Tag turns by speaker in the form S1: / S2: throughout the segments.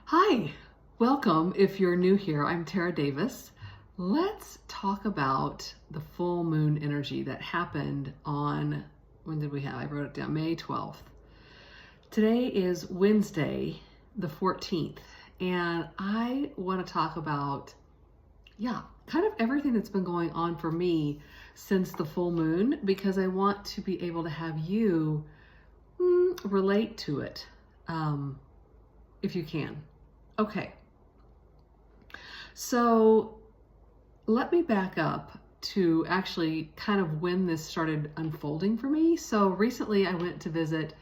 S1: Hi, welcome. If you're new here, I'm Tara Davis. Let's talk about the full moon energy that happened on, when did we have? I wrote it down, May 12th. Today is Wednesday, the 14th, and I want to talk about, kind of everything that's been going on for me since the full moon, because I want to be able to have you relate to it if you can. Okay, so let me back up to actually kind of when this started unfolding for me. So recently I went to visit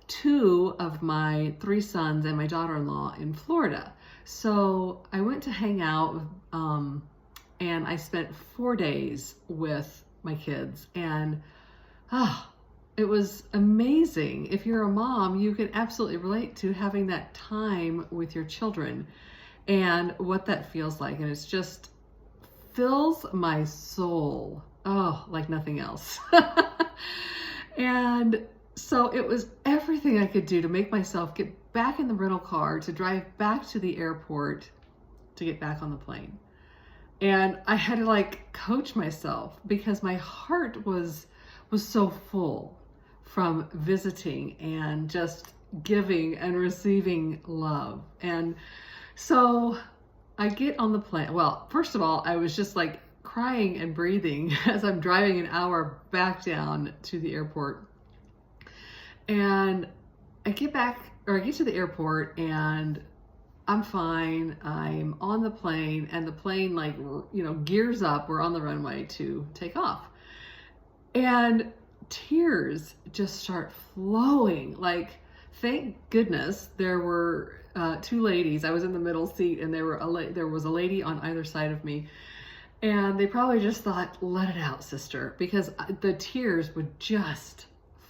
S1: two of my three sons and my daughter-in-law in Florida. So I went to hang out and I spent 4 days with my kids, and it was amazing. If you're a mom, you can absolutely relate to having that time with your children and what that feels like. And it's just fills my soul, like nothing else. And so it was everything I could do to make myself get back in the rental car, to drive back to the airport, to get back on the plane. And I had to coach myself because my heart was so full from visiting and just giving and receiving love. And so I get on the plane. Well, first of all, I was just crying and breathing as I'm driving an hour back down to the airport. And I get to the airport and I'm fine. I'm on the plane and the plane gears up. We're on the runway to take off. And tears just start flowing. Thank goodness there were two ladies. I was in the middle seat and there was a lady on either side of me. And they probably just thought, let it out, sister, because the tears would just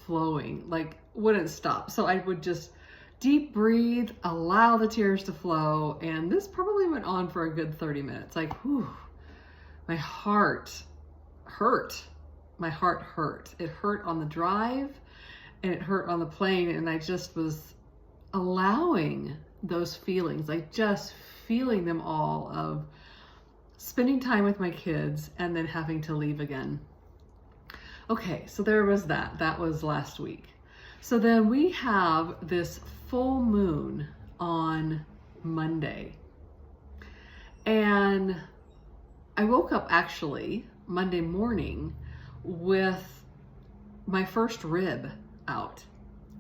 S1: flowing, wouldn't stop. So I would just deep breathe, allow the tears to flow. And this probably went on for a good 30 minutes. My heart hurt. My heart hurt. It hurt on the drive and it hurt on the plane. And I just was allowing those feelings, just feeling them all, of spending time with my kids and then having to leave again. Okay, so there was that. That was last week. So then we have this full moon on Monday. And I woke up actually Monday morning with my first rib out.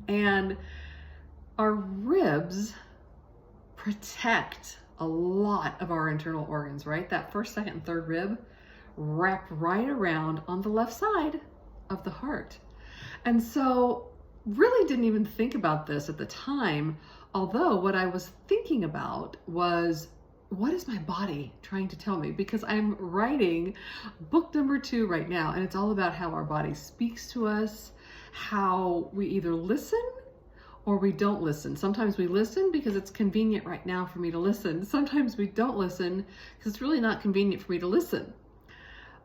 S1: And our ribs protect a lot of our internal organs, right? That first, second, and third rib wrapped right around on the left side of the heart. And so really didn't even think about this at the time, although what I was thinking about was, what is my body trying to tell me? Because I'm writing book number 2 right now, and it's all about how our body speaks to us, how we either listen or we don't listen. Sometimes we listen because it's convenient right now for me to listen. Sometimes we don't listen because it's really not convenient for me to listen.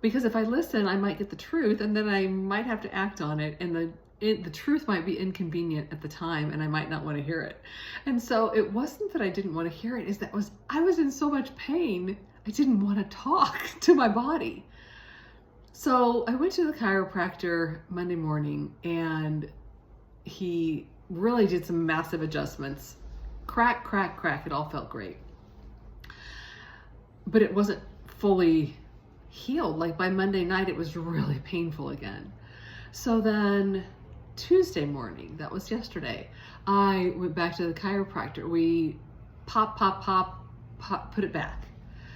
S1: Because if I listen, I might get the truth, and then I might have to act on it, and the truth might be inconvenient at the time, and I might not want to hear it. And so it wasn't that I didn't want to hear it, I was in so much pain, I didn't want to talk to my body. So I went to the chiropractor Monday morning, and he really did some massive adjustments. Crack, crack, crack. It all felt great. But it wasn't fully healed. By Monday night, it was really painful again. So then Tuesday morning, that was yesterday, I went back to the chiropractor. We pop, put it back.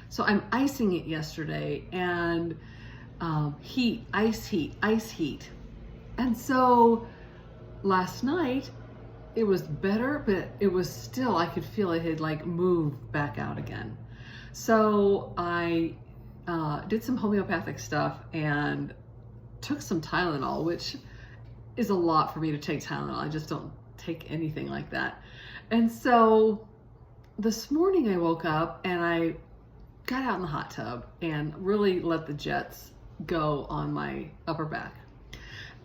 S1: So I'm icing it yesterday, and heat, ice heat. And so last night it was better, but it was still, I could feel it had moved back out again. So I did some homeopathic stuff and took some Tylenol, which is a lot for me to take Tylenol. I just don't take anything like that. And so this morning I woke up and I got out in the hot tub and really let the jets go on my upper back.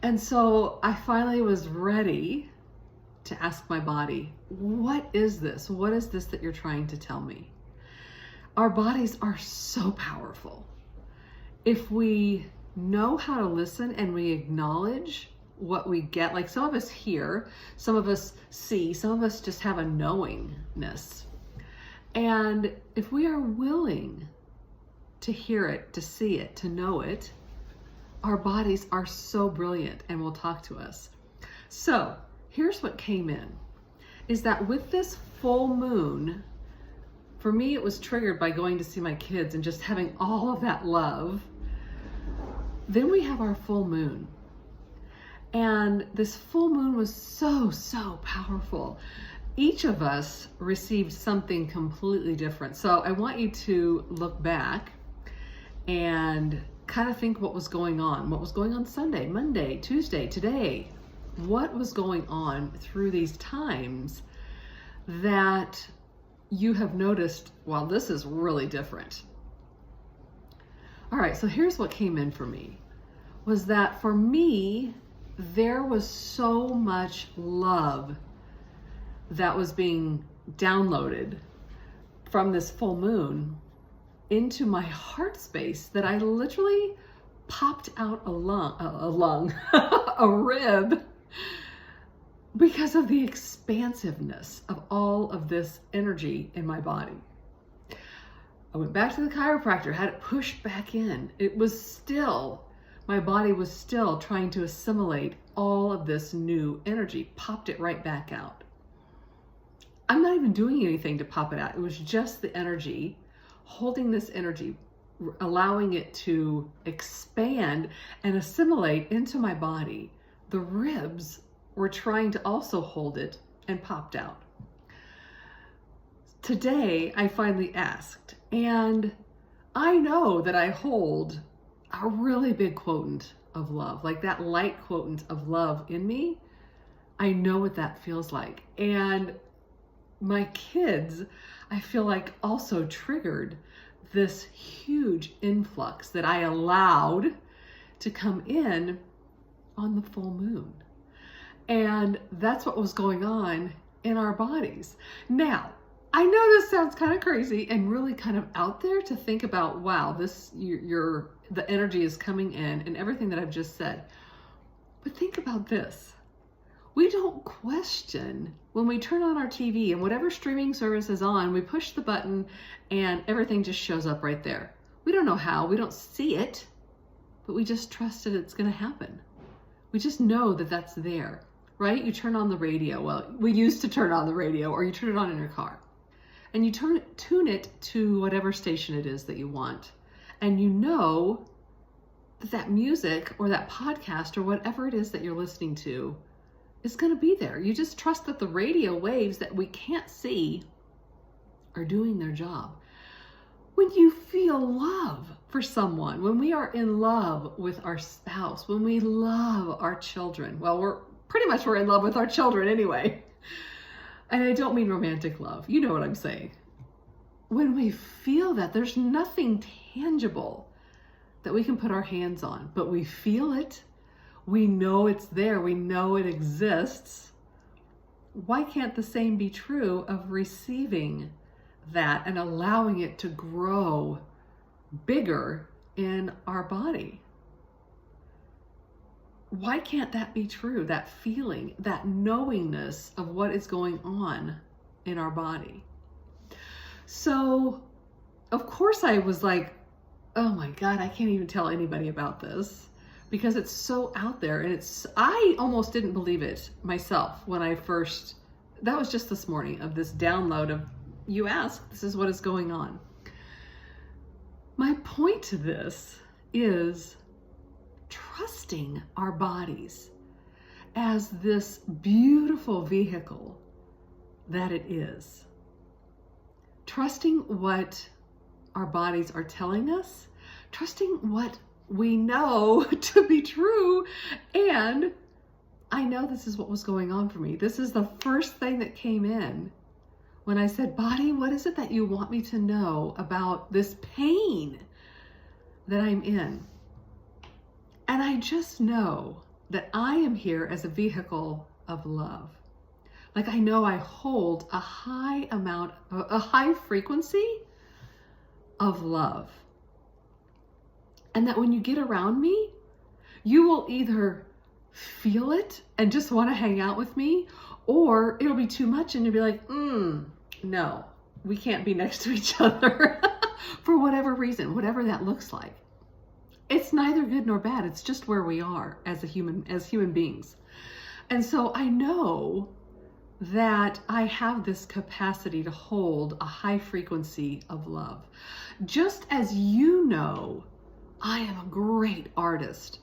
S1: And so I finally was ready to ask my body, what is this? What is this that you're trying to tell me? Our bodies are so powerful. If we know how to listen and we acknowledge what we get, like some of us hear, some of us see, some of us just have a knowingness. And if we are willing to hear it, to see it, to know it, our bodies are so brilliant and will talk to us. So here's what came in, is that with this full moon, for me, it was triggered by going to see my kids and just having all of that love. Then we have our full moon. And this full moon was so, so powerful. Each of us received something completely different. So I want you to look back and kind of think what was going on. What was going on Sunday, Monday, Tuesday, today? What was going on through these times that you have noticed, well, this is really different. All right, so here's what came in for me, was that for me, there was so much love that was being downloaded from this full moon into my heart space that I literally popped out a rib, because of the expansiveness of all of this energy in my body. I went back to the chiropractor, had it pushed back in. It was still, my body was still trying to assimilate all of this new energy, popped it right back out. I'm not even doing anything to pop it out. It was just the energy, holding this energy, allowing it to expand and assimilate into my body. The ribs were trying to also hold it and popped out. Today, I finally asked, and I know that I hold a really big quotient of love, like that light quotient of love in me. I know what that feels like. And my kids, I feel like also triggered this huge influx that I allowed to come in on the full moon. And that's what was going on in our bodies. Now, I know this sounds kind of crazy and really kind of out there to think about, wow, this, the energy is coming in and everything that I've just said. But think about this. We don't question when we turn on our TV and whatever streaming service is on, we push the button and everything just shows up right there. We don't know how, we don't see it, but we just trust that it's going to happen. We just know that that's there. Right? You turn on the radio. Well, we used to turn on the radio, or you turn it on in your car. And you tune it to whatever station it is that you want. And you know that that music or that podcast or whatever it is that you're listening to is going to be there. You just trust that the radio waves that we can't see are doing their job. When you feel love for someone, when we are in love with our spouse, when we love our children, well, we're in love with our children anyway. And I don't mean romantic love. You know what I'm saying. When we feel that, there's nothing tangible that we can put our hands on, but we feel it. We know it's there. We know it exists. Why can't the same be true of receiving that and allowing it to grow bigger in our body? Why can't that be true? That feeling, that knowingness of what is going on in our body. So, of course I was like, oh my God, I can't even tell anybody about this because it's so out there. And I almost didn't believe it myself when I first, that was just this morning of this download of, you asked, this is what is going on. My point to this is trusting our bodies as this beautiful vehicle that it is. Trusting what our bodies are telling us, trusting what we know to be true. And I know this is what was going on for me. This is the first thing that came in when I said, body, what is it that you want me to know about this pain that I'm in? And I just know that I am here as a vehicle of love. Like I know I hold a high frequency of love. And that when you get around me, you will either feel it and just want to hang out with me, or it'll be too much and you'll be like, no, we can't be next to each other for whatever reason, whatever that looks like. It's neither good nor bad. It's just where we are as human beings. And so I know that I have this capacity to hold a high frequency of love. Just as you know, I am a great artist.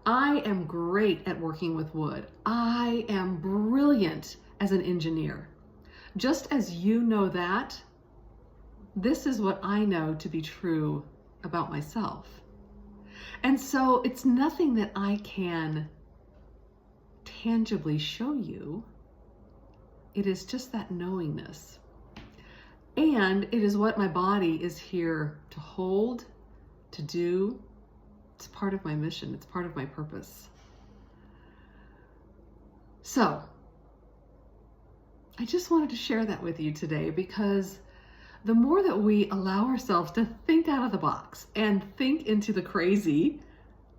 S1: I am great at working with wood. I am brilliant as an engineer. Just as you know that, this is what I know to be true about myself. And so it's nothing that I can tangibly show you. It is just that knowingness. And it is what my body is here to hold, to do. It's part of my mission. It's part of my purpose. So, I just wanted to share that with you today, because the more that we allow ourselves to think out of the box and think into the crazy,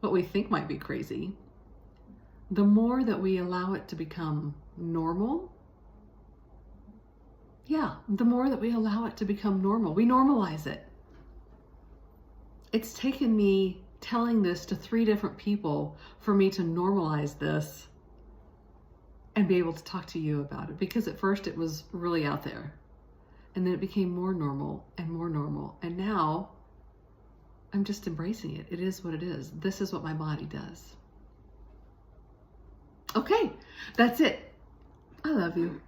S1: what we think might be crazy, the more that we allow it to become normal. Yeah, the more that we allow it to become normal, we normalize it. It's taken me telling this to 3 different people for me to normalize this and be able to talk to you about it, because at first it was really out there, and then it became more normal, and now I'm just embracing it. It is what it is. This is what my body does. Okay, that's it. I love you.